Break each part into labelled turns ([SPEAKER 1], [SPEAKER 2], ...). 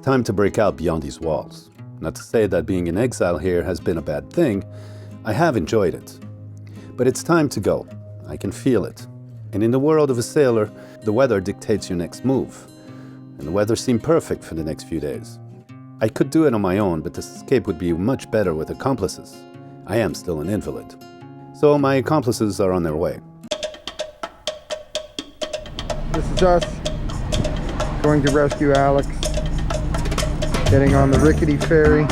[SPEAKER 1] Time to break out beyond these walls. Not to say that being in exile here has been a bad thing. I have enjoyed it. But it's time to go. I can feel it. And in the world of a sailor, the weather dictates your next move. And the weather seemed perfect for the next few days. I could do it on my own, but this escape would be much better with accomplices. I am still an invalid. So my accomplices are on their way.
[SPEAKER 2] This is us going to rescue Alex. Getting on the rickety ferry.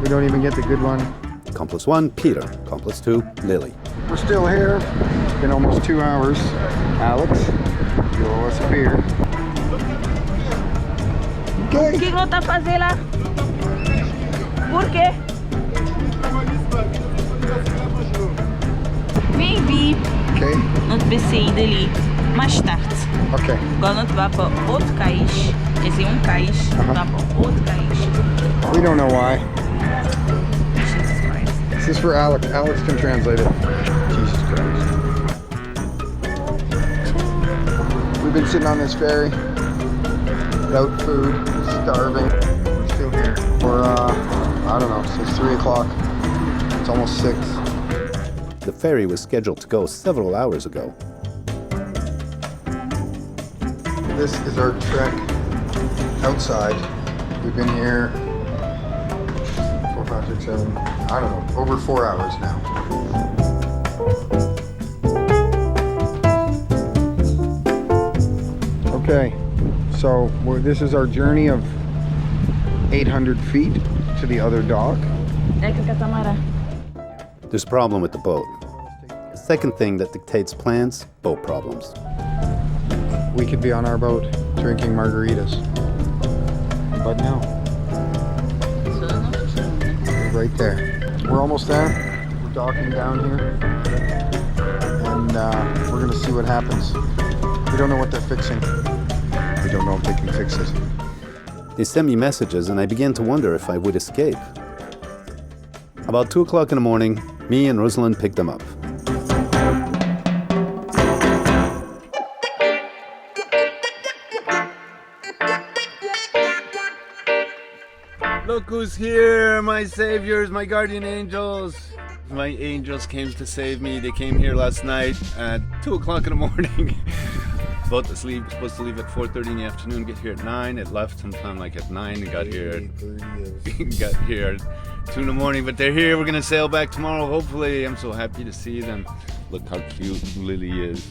[SPEAKER 2] We don't even get the good one.
[SPEAKER 1] Accomplice 1, Peter. Accomplice 2, Lily.
[SPEAKER 2] We're still here. It's been almost 2 hours. Alex, you owe us a beer.
[SPEAKER 3] O que não tá fazendo lá? Por quê? Maybe
[SPEAKER 2] Okay.
[SPEAKER 3] não te pensei dali mais tarde.
[SPEAKER 2] Okay.
[SPEAKER 3] Agora não te vai para outro cais, quer dizer, cais, vai para outro cais.
[SPEAKER 2] We don't know why.
[SPEAKER 3] Jesus Christ.
[SPEAKER 2] This is for Alex. Alex can translate it. Jesus Christ. We've been sitting on this ferry without food, starving. We're still here. We're, I don't know, since 3 o'clock. It's almost 6.
[SPEAKER 1] The ferry was scheduled to go several hours ago.
[SPEAKER 2] This is our trek outside. We've been here 4, 5, 6, 7, I don't know, over 4 hours now. Okay, so this is our journey of 800 feet to the other dock.
[SPEAKER 1] There's a problem with the boat. The second thing that dictates plans, boat problems.
[SPEAKER 2] We could be on our boat drinking margaritas, but no, we're right there. We're almost there. We're docking down here, and we're gonna see what happens. We don't know what they're fixing. We don't know if they can fix it.
[SPEAKER 1] They sent me messages and I began to wonder if I would escape. About 2 o'clock in the morning, me and Rosalind picked them up.
[SPEAKER 4] Look who's here, my saviors, my guardian angels. My angels came to save me. They came here last night at 2 o'clock in the morning. Supposed to leave at 4:30 in the afternoon, get here at 9. It left sometime like at 9 and got here at 2 in the morning. But they're here. We're going to sail back tomorrow, hopefully. I'm so happy to see them. Look how cute Lily is.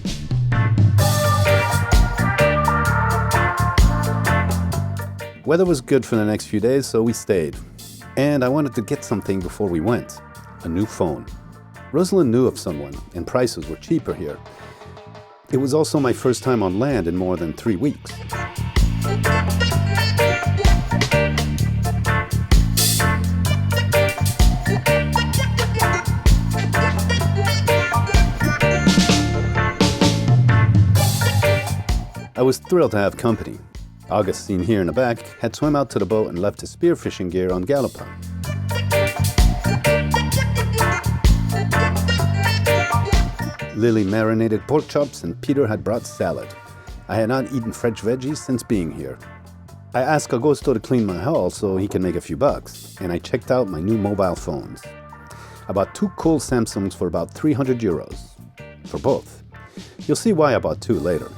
[SPEAKER 1] Weather was good for the next few days, so we stayed. And I wanted to get something before we went. A new phone. Rosalind knew of someone, and prices were cheaper here. It was also my first time on land in more than 3 weeks. I was thrilled to have company. August, seen here in the back, had swum out to the boat and left his spearfishing gear on Gallipan. Lily marinated pork chops and Peter had brought salad. I had not eaten fresh veggies since being here. I asked Augusto to clean my hull so he can make a few bucks, and I checked out my new mobile phones. I bought 2 cool Samsungs for about 300 euros. For both. You'll see why I bought 2 later.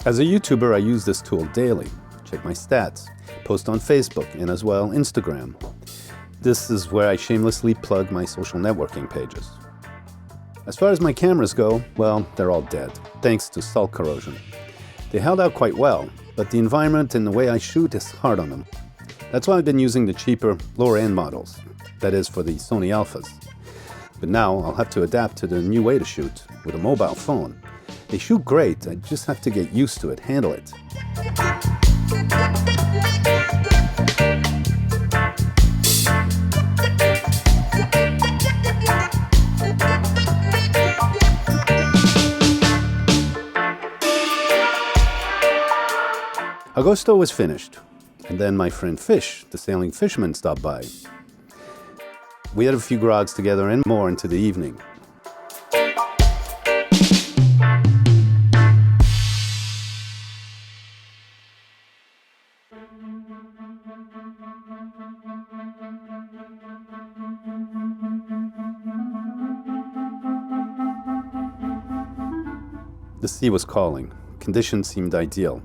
[SPEAKER 1] As a YouTuber, I use this tool daily. Check my stats, post on Facebook, and as well Instagram. This is where I shamelessly plug my social networking pages. As far as my cameras go, well, they're all dead, thanks to salt corrosion. They held out quite well, but the environment and the way I shoot is hard on them. That's why I've been using the cheaper, lower-end models, that is for the Sony Alphas. But now I'll have to adapt to the new way to shoot, with a mobile phone. They shoot great, I just have to get used to it, handle it. Augusto was finished, and then my friend Fish, the sailing fisherman, stopped by. We had a few grogs together and more into the evening. The sea was calling. Conditions seemed ideal.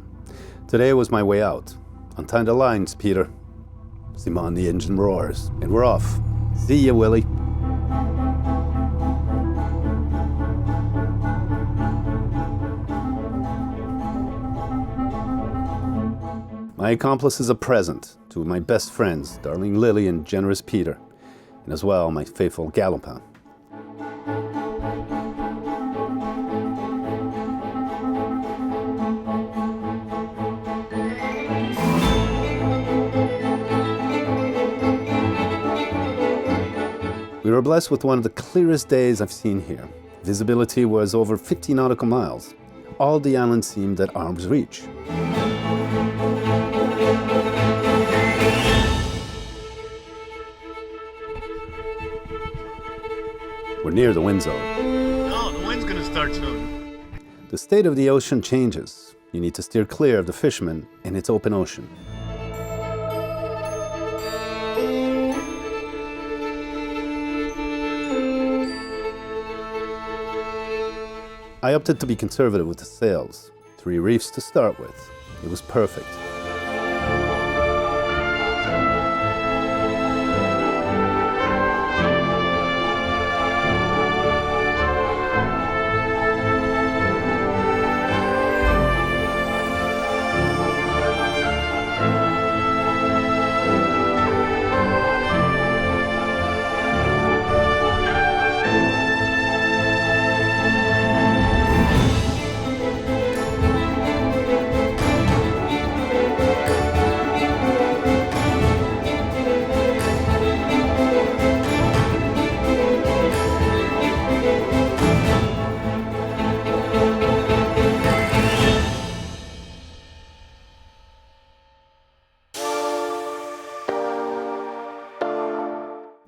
[SPEAKER 1] Today was my way out. Untie the lines, Peter. Simon, the engine roars, and we're off. See ya, Willie. My accomplices are present, two of my best friends, darling Lily and generous Peter, and as well my faithful Galopin. We were blessed with one of the clearest days I've seen here. Visibility was over 50 nautical miles. All the island seemed at arm's reach. We're near the wind zone.
[SPEAKER 2] No, the wind's gonna start soon.
[SPEAKER 1] The state of the ocean changes. You need to steer clear of the fishermen and its open ocean. I opted to be conservative with the sails. 3 reefs to start with. It was perfect.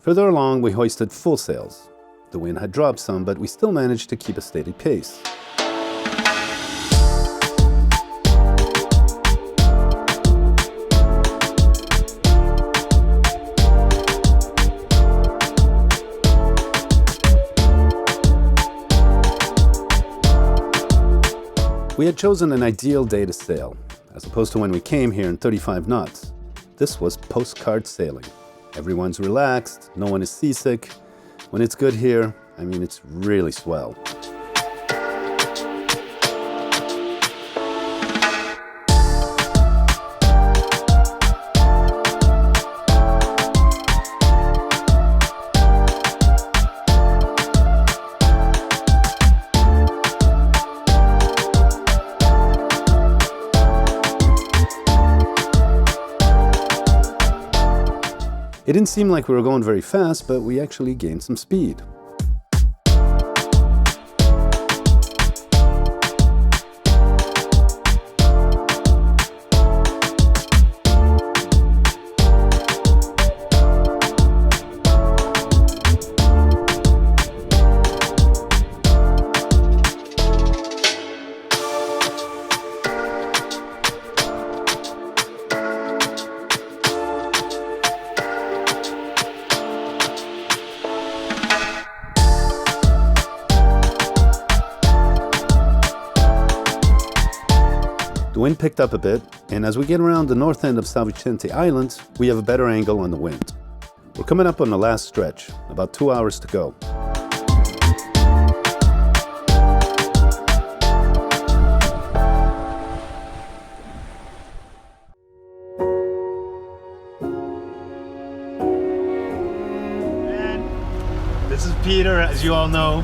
[SPEAKER 1] Further along, we hoisted full sails. The wind had dropped some, but we still managed to keep a steady pace. We had chosen an ideal day to sail, as opposed to when we came here in 35 knots. This was postcard sailing. Everyone's relaxed, no one is seasick. When it's good here, I mean, it's really swell. It didn't seem like we were going very fast, but we actually gained some speed. The wind picked up a bit, and as we get around the north end of San Vicente Island, we have a better angle on the wind. We're coming up on the last stretch, about 2 hours to go.
[SPEAKER 5] This is Peter, as you all know.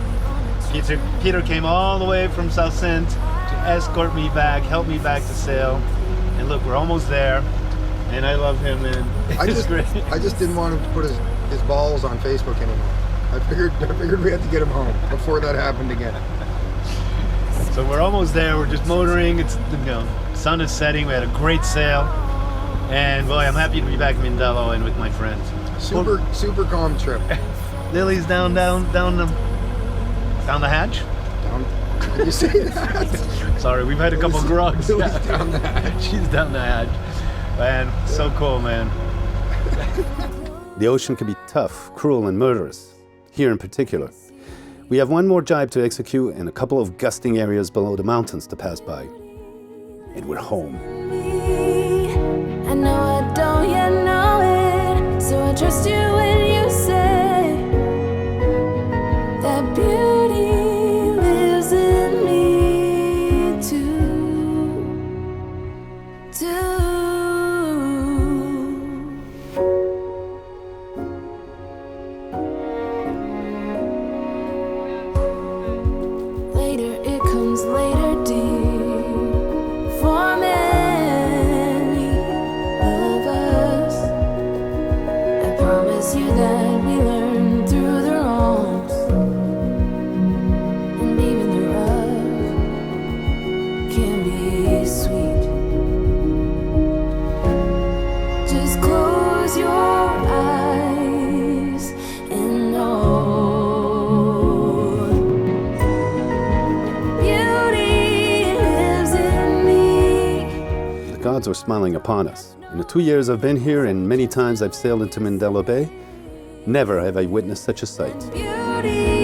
[SPEAKER 5] Peter came all the way from South Saint to escort me back, help me back to sail. And look, we're almost there. And I love him, man.
[SPEAKER 2] I
[SPEAKER 5] It's great.
[SPEAKER 2] just didn't want him to put his balls on Facebook anymore. I figured we had to get him home before that happened again.
[SPEAKER 5] So we're almost there. We're just motoring. It's, sun is setting. We had a great sail. And boy, I'm happy to be back in Mindelo and with my friends.
[SPEAKER 2] Super calm trip.
[SPEAKER 5] Lily's down the hatch.
[SPEAKER 2] Down. Did you say that?
[SPEAKER 5] Sorry, we've had a couple grogs.
[SPEAKER 2] Lily's down the hatch.
[SPEAKER 5] She's down the hatch. Man, so cool, man.
[SPEAKER 1] The ocean can be tough, cruel, and murderous, here in particular. We have one more jibe to execute and a couple of gusting areas below the mountains to pass by. And we're home.
[SPEAKER 6] I know I don't yet know it, so I trust you when you say that beauty lives in me too. Later it comes later, dear, for many of us. I promise you that we learn through the wrongs, and even the rough can be sweet. Just close your eyes and know beauty lives in me.
[SPEAKER 1] The gods are smiling upon us. In the 2 years I've been here and many times I've sailed into Mindelo Bay, never have I witnessed such a sight.
[SPEAKER 6] Beauty